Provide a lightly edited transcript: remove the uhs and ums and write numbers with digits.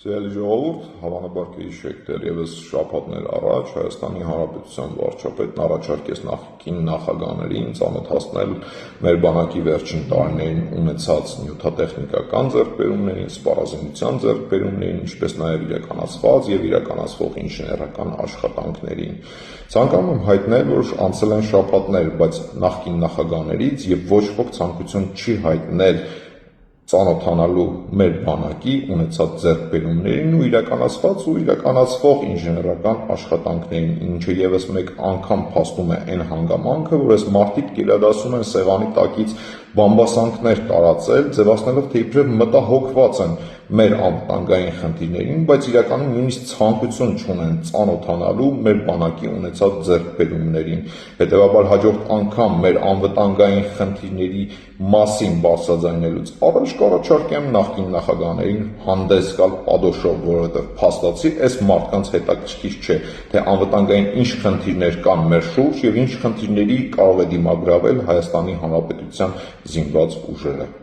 Ձեհելի ժողովուրդ, հավանաբար կհիշեք, դեռևս շաբաթներ առաջ Հայաստանի Հանրապետության վարչապետն առաջարկեց նախկին նախագահներին ծանոթացնել մեր բանակի վերջին տարիներին ունեցած նյութատեխնիկական ձեռքբերումներին, սպառազինության ձեռքբերումներին, ինչպես նաև իրականացված եւ իրականացվող ինժեներական աշխատանքներին։ Ցանկանում եմ հայտնել, որ անցել են շաբաթներ, բայց նախկին նախագահներից եւ ոչ ոք ցանկություն չի հայտնել ծանոթանալու մեր բանակի ունեցած ձեռքբերումներին ու իրականացված ու իրականացվող ինժեներական աշխատանքներին, ինչը եւս մեկ անգամ փաստում է այն հանգամանքը, որ այս մարդիկ գերադասում են սեղանի տակից բամբասանքներ տարածել, ձևացնելով թե իբրև մտահոգված են մեր անվտանգային խնդիրներին, բայց իրականում նույնիսկ ցանկություն չունեն ծանոթանալու մեր բանակի ունեցած ձեռքբերումներին։ Հետևաբար հաջորդ անգամ մեր անվտանգային խնդիրների մասին բարձրաձայնելուց առաջ կառաջարկեմ նախկին նախագահներին հանդես գալ պատոշով, որովհետև փաստացի այս մարդկանց հետաքրքիր չէ, թե անվտանգային ինչ խնդիրներ կան մեր շուրջ եւ ինչ խնդիրների կարող է դիմագրավել Հայաստանի Հանրապետության զինված ուժերը։